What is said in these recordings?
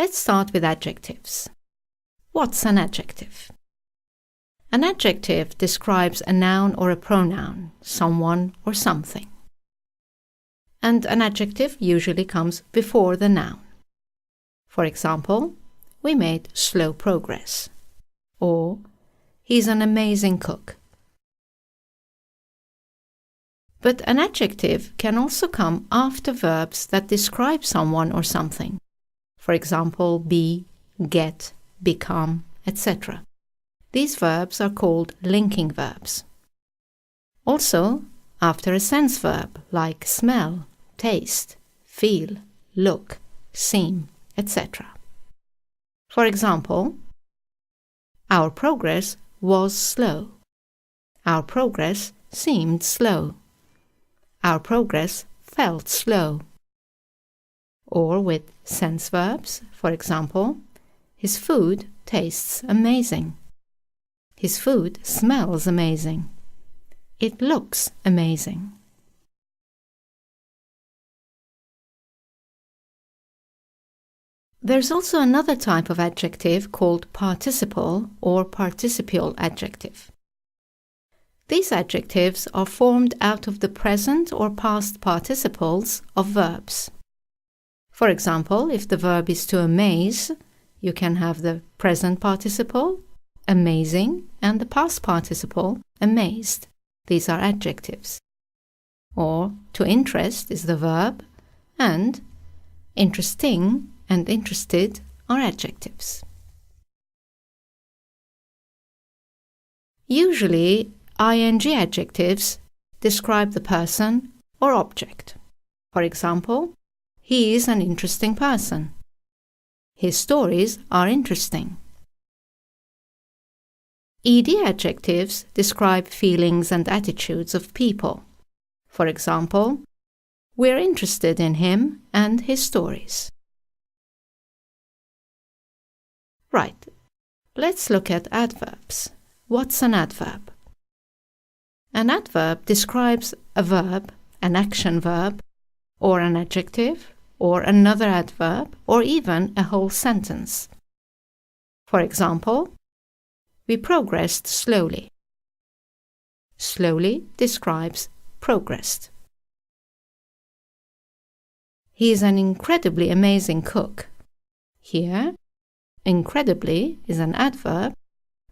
Let's start with adjectives. What's an adjective? An adjective describes a noun or a pronoun, someone or something. And an adjective usually comes before the noun. For example, we made slow progress. Or, he's an amazing cook. But an adjective can also come after verbs that describe someone or something. For example, be, get, become, etc. These verbs are called linking verbs. Also, after a sense verb like smell, taste, feel, look, seem, etc. For example, our progress was slow. Our progress seemed slow. Our progress felt slow. Or with sense verbs, for example, his food tastes amazing. His food smells amazing. It looks amazing. There's also another type of adjective called participle or participial adjective. These adjectives are formed out of the present or past participles of verbs. For example, if the verb is to amaze, you can have the present participle, amazing, and the past participle, amazed. These are adjectives. Or to interest is the verb, and interesting and interested are adjectives. Usually, ing adjectives describe the person or object. For example, he is an interesting person. His stories are interesting. Ed adjectives describe feelings and attitudes of people. For example, we're interested in him and his stories. Right, let's look at adverbs. What's an adverb? An adverb describes a verb, an action verb, or an adjective, or another adverb, or even a whole sentence. For example, we progressed slowly. Slowly describes progressed. He is an incredibly amazing cook. Here, incredibly is an adverb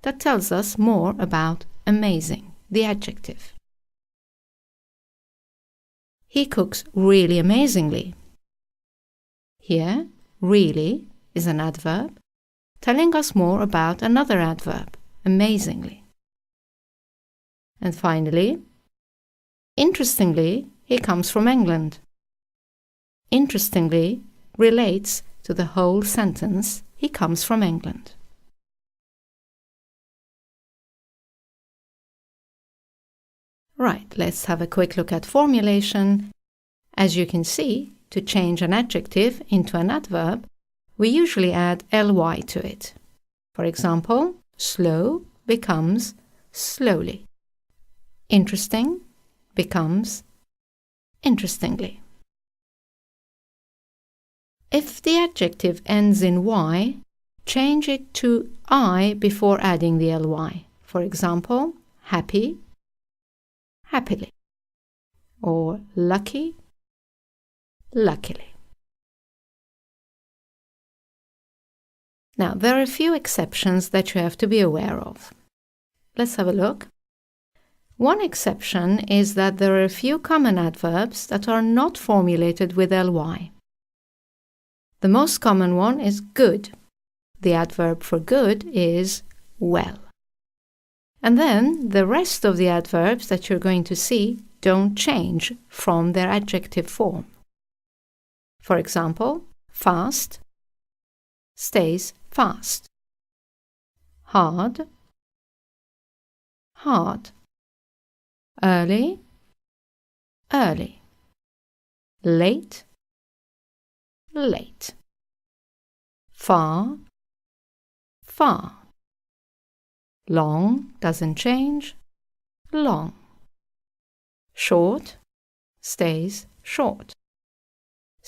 that tells us more about amazing, the adjective. He cooks really amazingly. Here, really is an adverb telling us more about another adverb, amazingly. And finally, interestingly, he comes from England. Interestingly relates to the whole sentence, he comes from England. Right, let's have a quick look at formulation. As you can see, to change an adjective into an adverb, we usually add ly to it. For example, slow becomes slowly. Interesting becomes interestingly. If the adjective ends in y, change it to I before adding the ly. For example, happy, happily. Or lucky, luckily. Now, there are a few exceptions that you have to be aware of. Let's have a look. One exception is that there are a few common adverbs that are not formulated with ly. The most common one is good. The adverb for good is well. And then the rest of the adverbs that you're going to see don't change from their adjective form. For example, fast stays fast. Hard, hard. Early, early. Late, late. Far, far. Long doesn't change, long. Short stays short.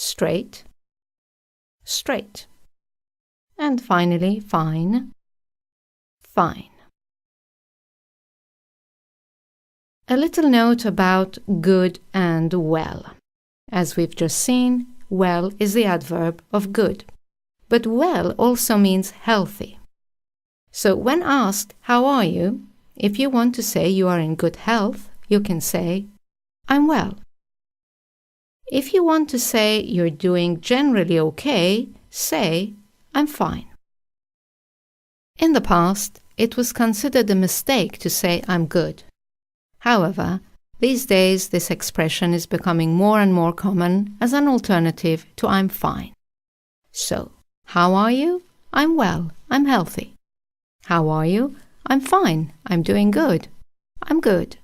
Straight, straight. And finally, fine, fine. A little note about good and well. As we've just seen, well is the adverb of good. But well also means healthy. So when asked, how are you? If you want to say you are in good health, you can say, I'm well. If you want to say you're doing generally okay, say, I'm fine. In the past, it was considered a mistake to say I'm good. However, these days this expression is becoming more and more common as an alternative to I'm fine. So, how are you? I'm well. I'm healthy. How are you? I'm fine. I'm doing good. I'm good.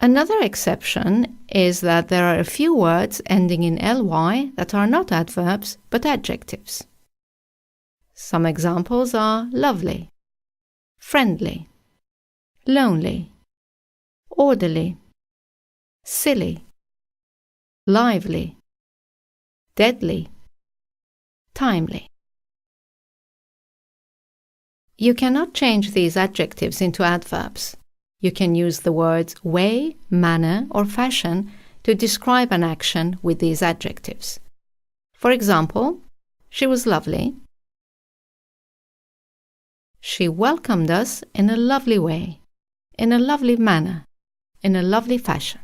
Another exception is that there are a few words ending in ly that are not adverbs but adjectives. Some examples are lovely, friendly, lonely, orderly, silly, lively, deadly, timely. You cannot change these adjectives into adverbs. You can use the words way, manner, or fashion to describe an action with these adjectives. For example, she was lovely. She welcomed us in a lovely way, in a lovely manner, in a lovely fashion.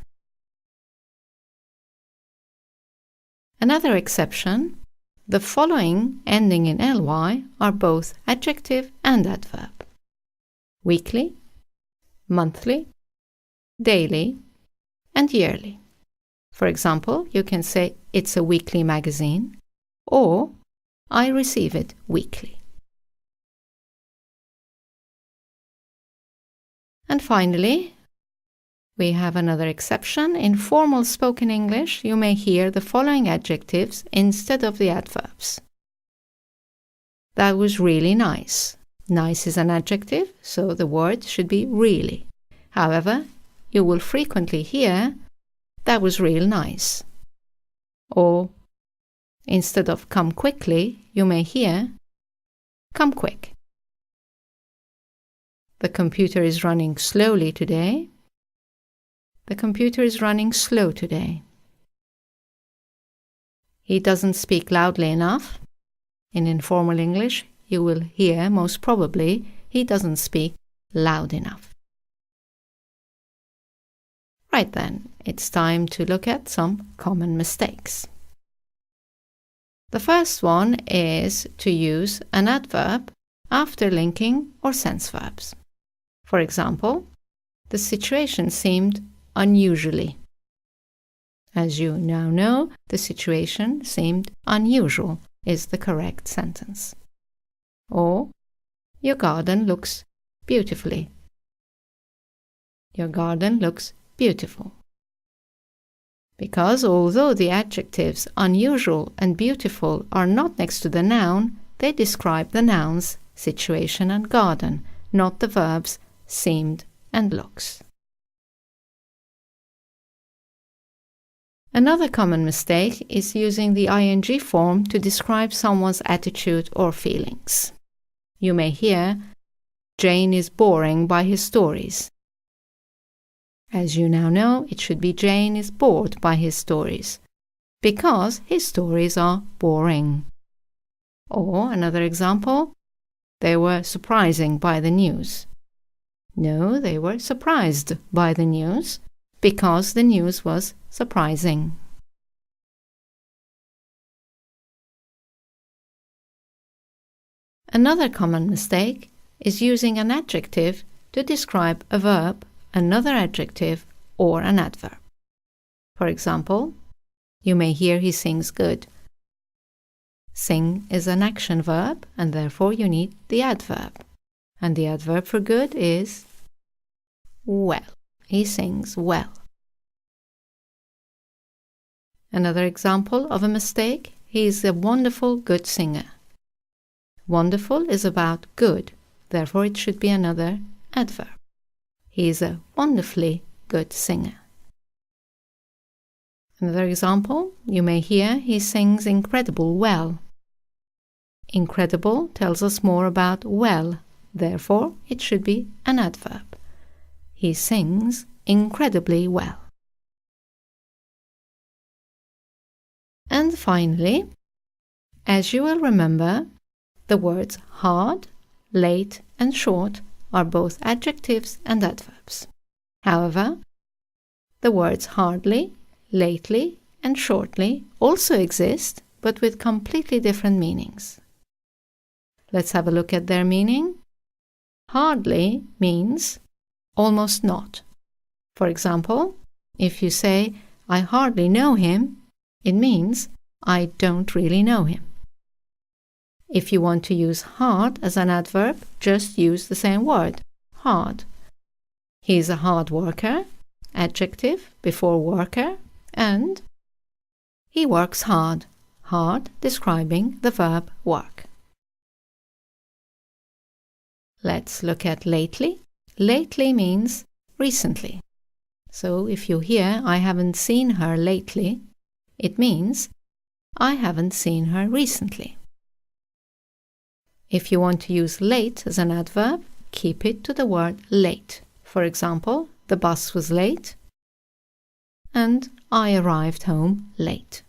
Another exception, the following ending in ly are both adjective and adverb. Weekly, monthly, daily, and yearly. For example, you can say it's a weekly magazine or I receive it weekly. And finally, we have another exception. In formal spoken English, you may hear the following adjectives instead of the adverbs. That was really nice. Nice is an adjective, so the word should be really. However, you will frequently hear, that was real nice. Or, instead of come quickly, you may hear, come quick. The computer is running slowly today. The computer is running slow today. He doesn't speak loudly enough. In informal English, you will hear, most probably, he doesn't speak loud enough. Right then, it's time to look at some common mistakes. The first one is to use an adverb after linking or sense verbs. For example, the situation seemed unusually. As you now know, the situation seemed unusual is the correct sentence. Or, your garden looks beautifully. Your garden looks beautiful. Because although the adjectives unusual and beautiful are not next to the noun, they describe the nouns situation and garden, not the verbs seemed and looks. Another common mistake is using the ing form to describe someone's attitude or feelings. You may hear, Jane is boring by his stories. As you now know, it should be Jane is bored by his stories, because his stories are boring. Or another example, they were surprising by the news. No, they were surprised by the news, because the news was surprising. Another common mistake is using an adjective to describe a verb, another adjective, or an adverb. For example, you may hear he sings good. Sing is an action verb, and therefore you need the adverb. And the adverb for good is well. He sings well. Another example of a mistake, he is a wonderful good singer. Wonderful is about good, therefore it should be another adverb. He is a wonderfully good singer. Another example, you may hear he sings incredible well. Incredible tells us more about well, therefore it should be an adverb. He sings incredibly well. And finally, as you will remember, the words hard, late, and short are both adjectives and adverbs. However, the words hardly, lately, and shortly also exist, but with completely different meanings. Let's have a look at their meaning. Hardly means almost not. For example, if you say, I hardly know him, it means I don't really know him. If you want to use hard as an adverb, just use the same word, hard. He is a hard worker, adjective before worker, and he works hard, hard describing the verb work. Let's look at lately. Lately means recently. So if you hear, I haven't seen her lately, it means I haven't seen her recently. If you want to use late as an adverb, keep it to the word late. For example, the bus was late and I arrived home late.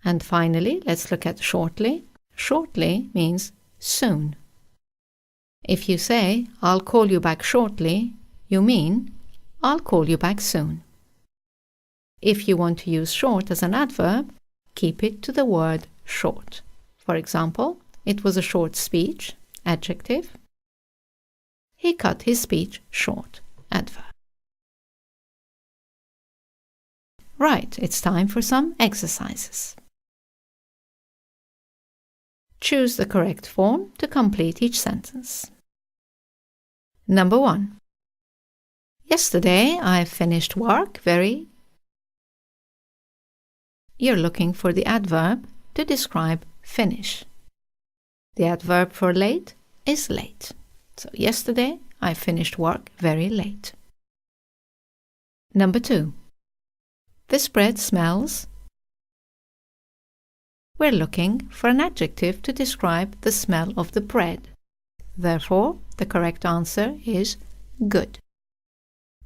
And finally, let's look at shortly. Shortly means soon. If you say, I'll call you back shortly, you mean, I'll call you back soon. If you want to use short as an adverb, keep it to the word short. For example, it was a short speech, adjective. He cut his speech short, adverb. Right, it's time for some exercises. Choose the correct form to complete each sentence. Number 1. Yesterday I finished work very. You're looking for the adverb to describe finish. The adverb for late is late. So yesterday I finished work very late. Number 2. This bread smells. We're looking for an adjective to describe the smell of the bread. Therefore, the correct answer is good.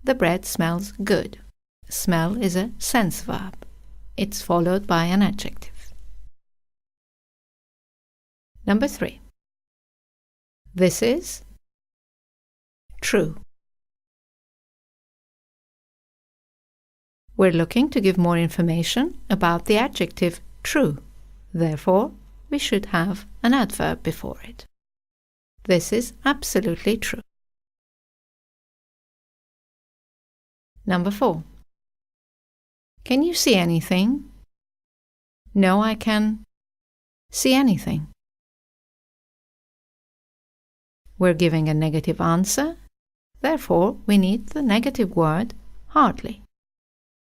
The bread smells good. Smell is a sense verb. It's followed by an adjective. Number 3. This is true. We're looking to give more information about the adjective true. Therefore, we should have an adverb before it. This is absolutely true. Number 4. Can you see anything? No, I can see anything. We're giving a negative answer. Therefore, we need the negative word hardly.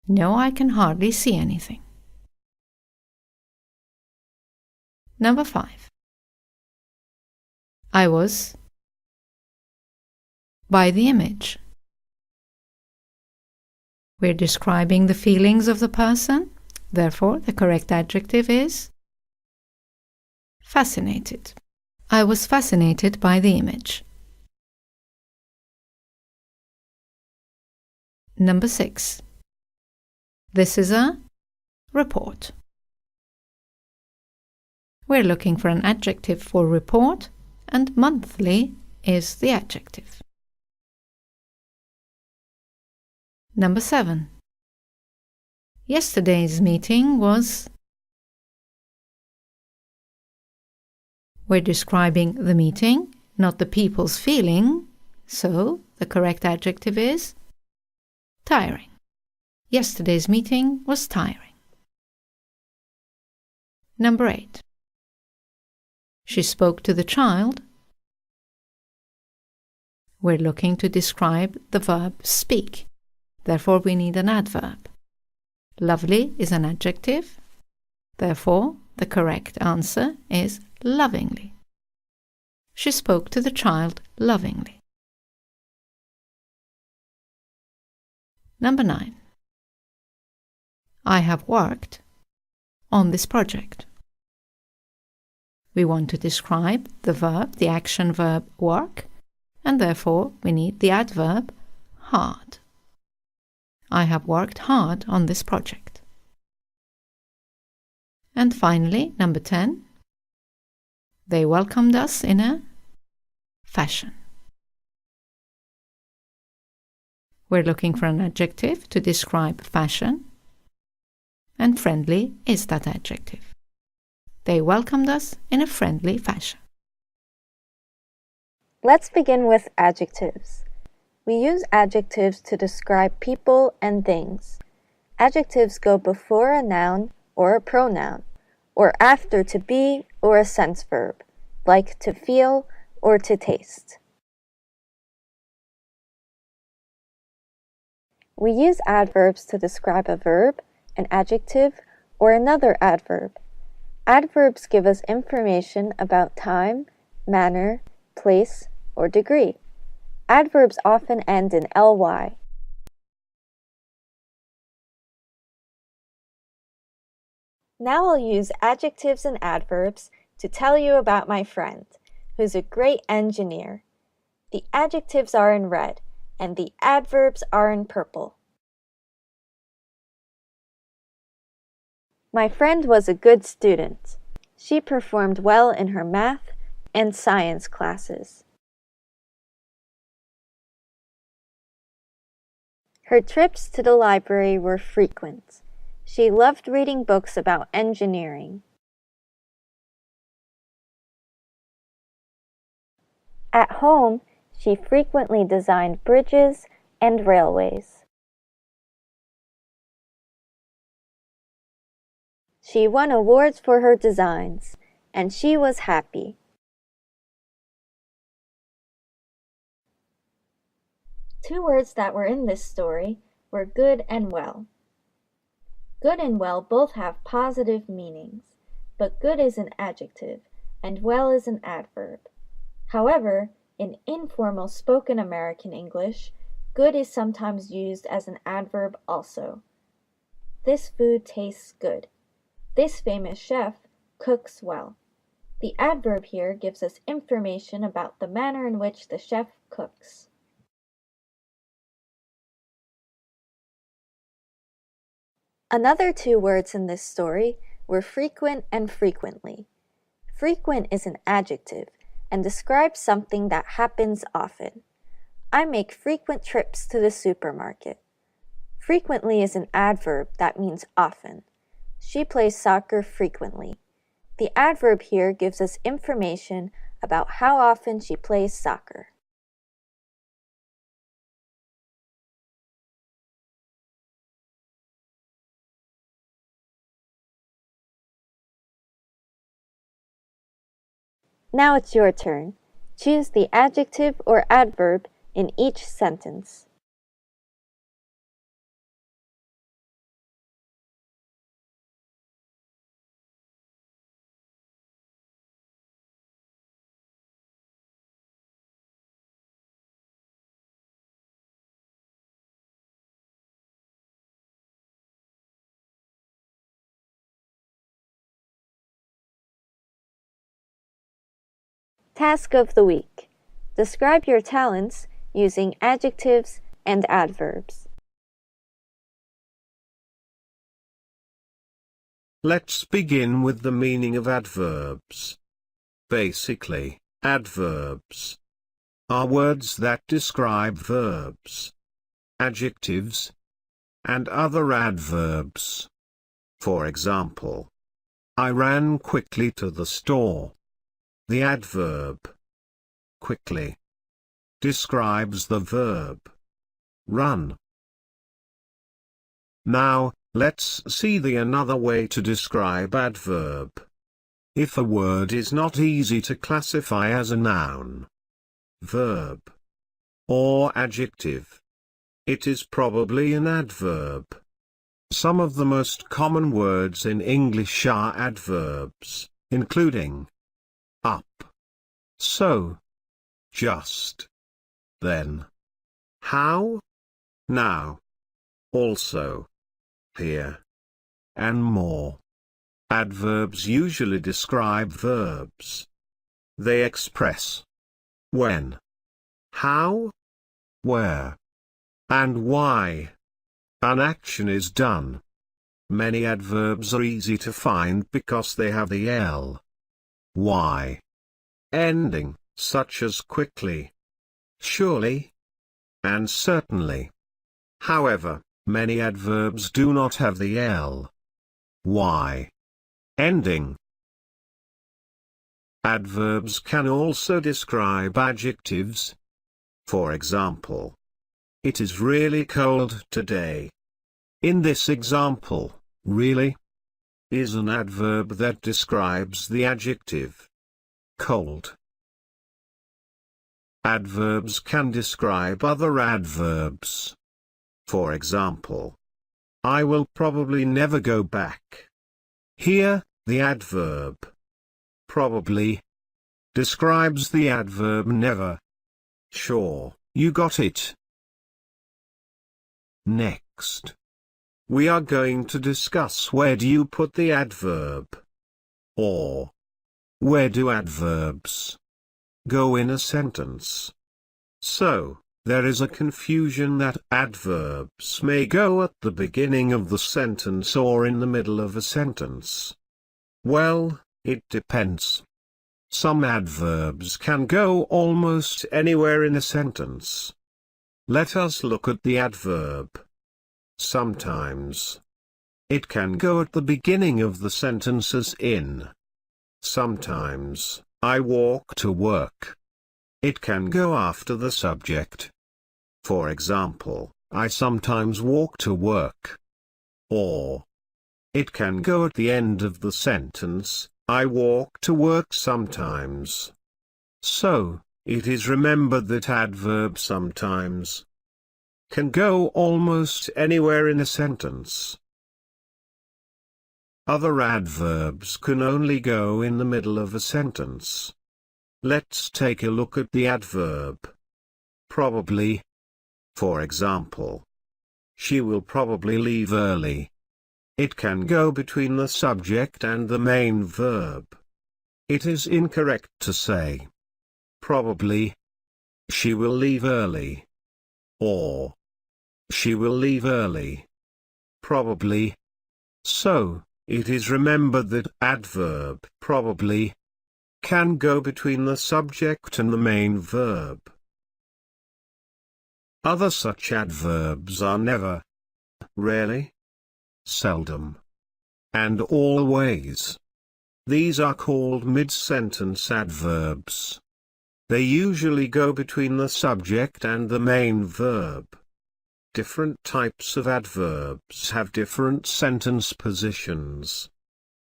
No, I can hardly see anything. Number 5. I was by the image. We're describing the feelings of the person. Therefore, the correct adjective is fascinated. I was fascinated by the image. Number 6. This is a report. We're looking for an adjective for report, and monthly is the adjective. Number 7. Yesterday's meeting was. We're describing the meeting, not the people's feeling, so the correct adjective is tiring. Yesterday's meeting was tiring. Number 8. She spoke to the child. We're looking to describe the verb speak. Therefore, we need an adverb. Lovely is an adjective. Therefore, the correct answer is lovingly. She spoke to the child lovingly. Number 9. I have worked on this project. We want to describe the verb, the action verb work, and therefore we need the adverb hard. I have worked hard on this project. And finally, number 10. They welcomed us in a fashion. We're looking for an adjective to describe fashion, and friendly is that adjective. They welcomed us in a friendly fashion. Let's begin with adjectives. We use adjectives to describe people and things. Adjectives go before a noun or a pronoun, or after to be or a sense verb, like to feel or to taste. We use adverbs to describe a verb, an adjective, or another adverb. Adverbs give us information about time, manner, place, or degree. Adverbs often end in ly. Now I'll use adjectives and adverbs to tell you about my friend, who's a great engineer. The adjectives are in red, and the adverbs are in purple. My friend was a good student. She performed well in her math and science classes. Her trips to the library were frequent. She loved reading books about engineering. At home, she frequently designed bridges and railways. She won awards for her designs, and she was happy. Two words that were in this story were good and well. Good and well both have positive meanings, but good is an adjective and well is an adverb. However, in informal spoken American English, good is sometimes used as an adverb also. This food tastes good. This famous chef cooks well. The adverb here gives us information about the manner in which the chef cooks. Another two words in this story were frequent and frequently. Frequent is an adjective and describes something that happens often. I make frequent trips to the supermarket. Frequently is an adverb that means often. She plays soccer frequently. The adverb here gives us information about how often she plays soccer. Now it's your turn. Choose the adjective or adverb in each sentence. Task of the week. Describe your talents using adjectives and adverbs. Let's begin with the meaning of adverbs. Basically, adverbs are words that describe verbs, adjectives, and other adverbs. For example, I ran quickly to the store. The adverb quickly describes the verb run. Now, let's see the another way to describe adverb. If a word is not easy to classify as a noun, verb, or adjective, it is probably an adverb. Some of the most common words in English are adverbs, including up, so, just, then, how, now, also, here, and more. Adverbs usually describe verbs. They express when, how, where, and why an action is done. Many adverbs are easy to find because they have the L, Y ending, such as quickly, surely, and certainly. However, many adverbs do not have the L, Y ending. Adverbs can also describe adjectives. For example, it is really cold today. In this example, really is an adverb that describes the adjective cold. Adverbs can describe other adverbs. For example, I will probably never go back. Here, the adverb probably describes the adverb never. Sure, you got it. Next, we are going to discuss where do you put the adverb, or where do adverbs go in a sentence. So, there is a confusion that adverbs may go at the beginning of the sentence or in the middle of a sentence. Well, it depends. Some adverbs can go almost anywhere in a sentence. Let us look at the adverb. Sometimes it can go at the beginning of the sentence as in, sometimes, I walk to work. It can go after the subject. For example, I sometimes walk to work. Or, it can go at the end of the sentence, I walk to work sometimes. So, it is remembered that adverb sometimes can go almost anywhere in a sentence. Other adverbs can only go in the middle of a sentence. Let's take a look at the adverb probably. For example, she will probably leave early. It can go between the subject and the main verb. It is incorrect to say probably she will leave early, or she will leave early. Probably. So, it is remembered that adverb probably can go between the subject and the main verb. Other such adverbs are never, rarely, seldom, and always. These are called mid-sentence adverbs. They usually go between the subject and the main verb. Different types of adverbs have different sentence positions.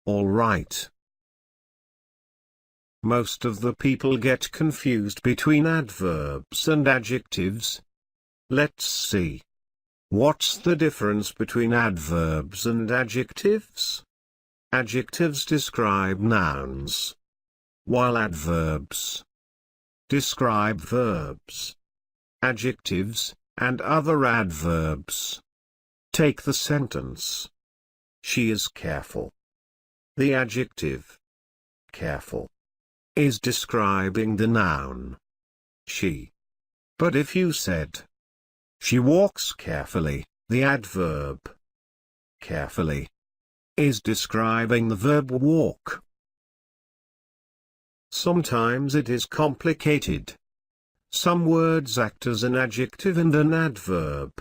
All right. Most of the people get confused between adverbs and adjectives. Let's see. What's the difference between adverbs and adjectives? Adjectives describe nouns, while adverbs describe verbs. Adjectives and other adverbs. Take the sentence. She is careful. The adjective careful is describing the noun she. But if you said she walks carefully, the adverb carefully is describing the verb walk. Sometimes it is complicated. Some words act as an adjective and an adverb.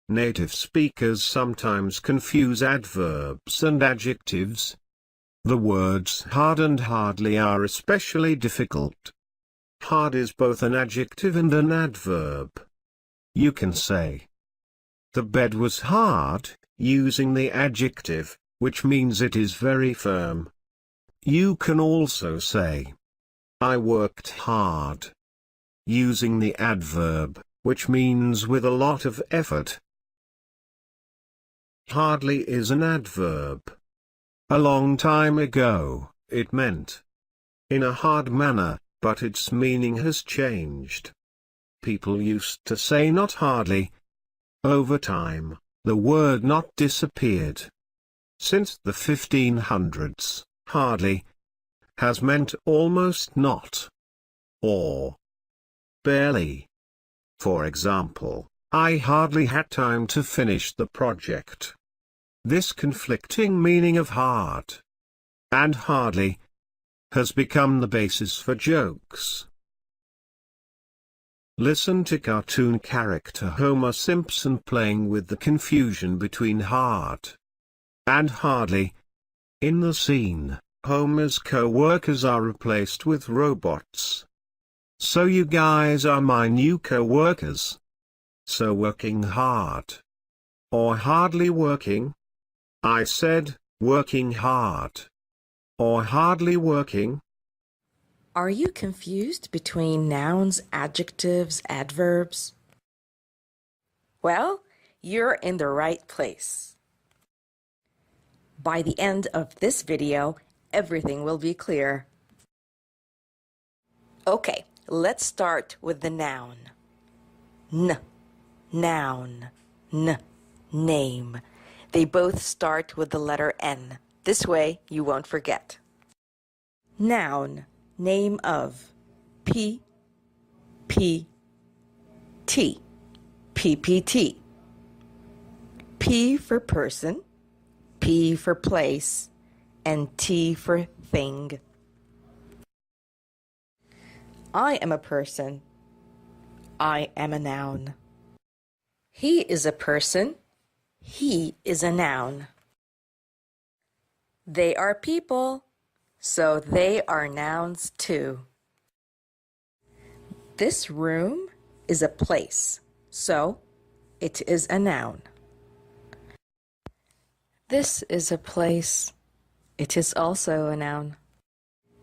Native speakers sometimes confuse adverbs and adjectives. The words hard and hardly are especially difficult. Hard is both an adjective and an adverb. You can say, the bed was hard, using the adjective, which means it is very firm. You can also say, I worked hard, using the adverb, which means with a lot of effort. Hardly is an adverb. A long time ago, it meant in a hard manner, but its meaning has changed. People used to say not hardly. Over time, the word not disappeared. Since the 1500s, hardly has meant almost not, or barely. For example, I hardly had time to finish the project. This conflicting meaning of hard and hardly has become the basis for jokes. Listen to cartoon character Homer Simpson playing with the confusion between hard and hardly. In the scene, Homer's co-workers are replaced with robots. So you guys are my new co-workers. So working hard. Or hardly working? I said, working hard. Or hardly working? Are you confused between nouns, adjectives, adverbs? Well, you're in the right place. By the end of this video, everything will be clear. Okay, let's start with the noun. Noun. Name. They both start with the letter N. This way you won't forget. Noun. Name of. P. P. T. PPT. P for person, P for place, and T for thing. I am a person. I am a noun. He is a person. He is a noun. They are people. So they are nouns too. This room is a place, so it is a noun. This is a place. It is also a noun.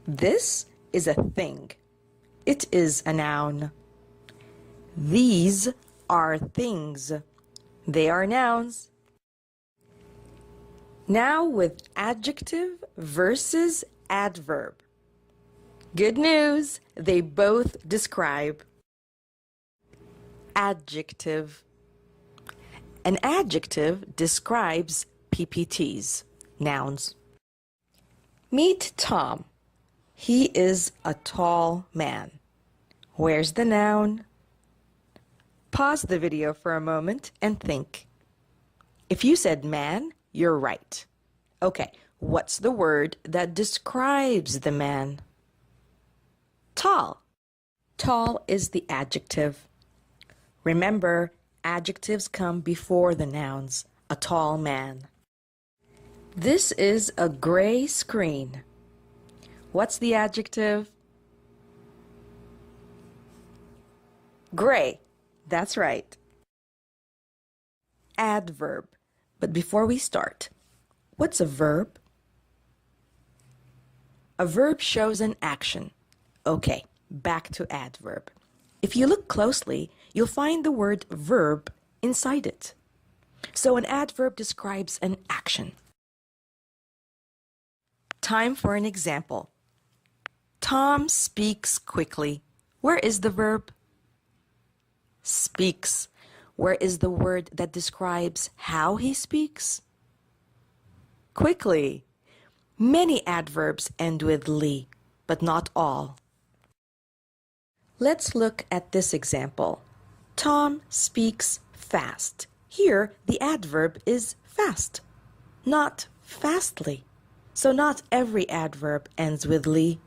This is a thing. It is a noun. These are things. They are nouns. Now with adjective versus adverb. Good news, they both describe. Adjective. An adjective describes PPTs, nouns. Meet Tom. He is a tall man. Where's the noun? Pause the video for a moment and think. If you said man, you're right. Okay. What's the word that describes the man? Tall. Tall is the adjective. Remember, adjectives come before the nouns. A tall man. This is a gray screen. What's the adjective? Gray. That's right. Adverb. But before we start, what's a verb? A verb shows an action. Okay, back to adverb. If you look closely, you'll find the word verb inside it. So an adverb describes an action. Time for an example. Tom speaks quickly. Where is the verb? Speaks. Where is the word that describes how he speaks? Quickly. Many adverbs end with "ly," but not all. Let's look at this example. Tom speaks fast. Here, the adverb is fast, not fastly. So not every adverb ends with "ly."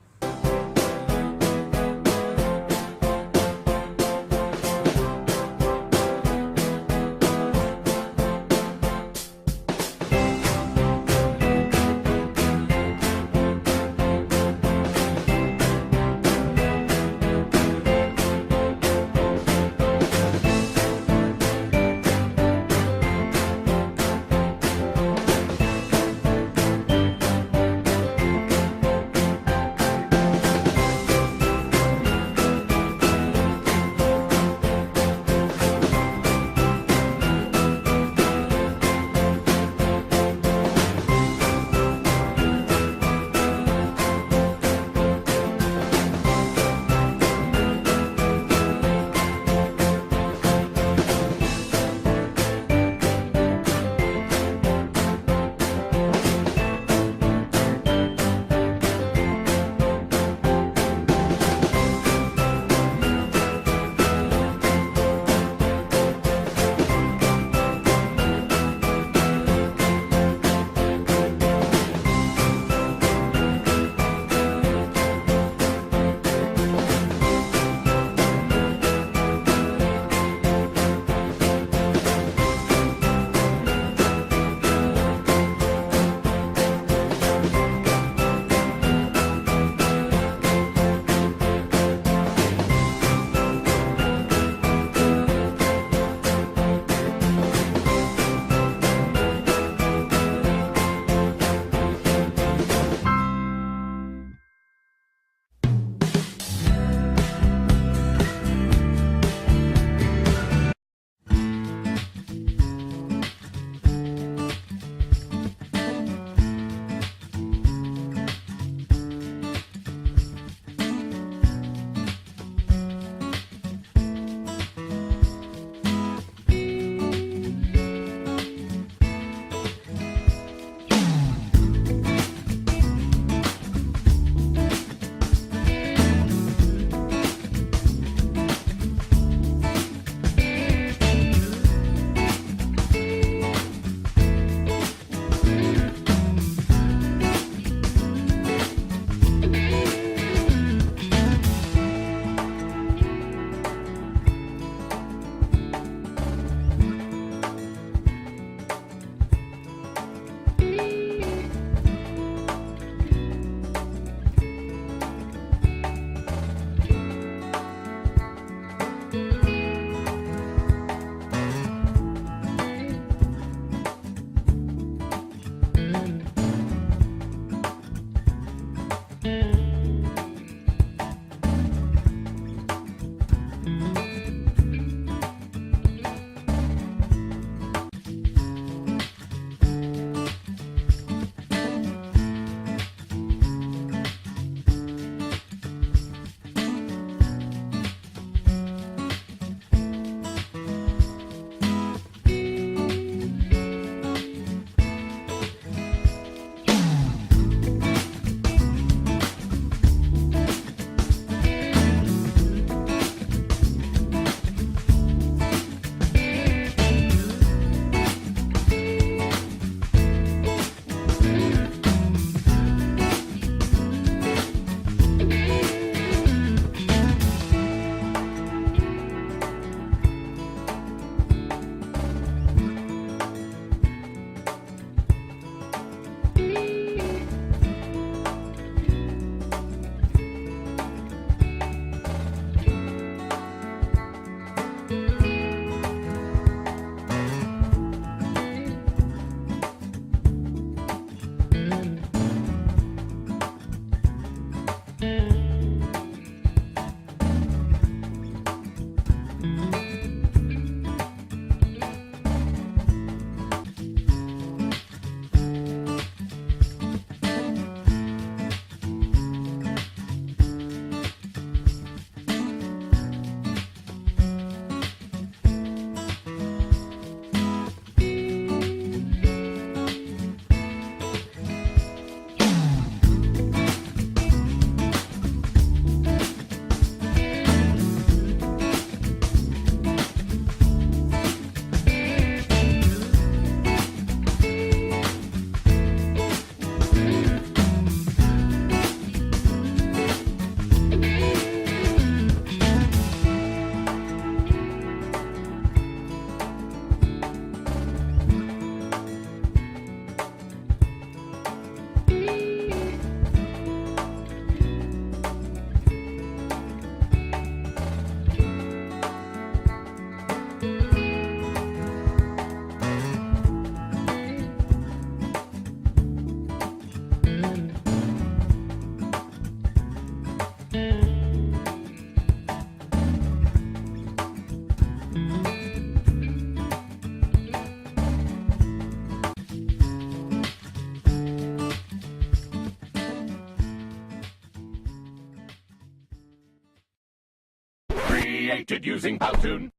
created using Powtoon.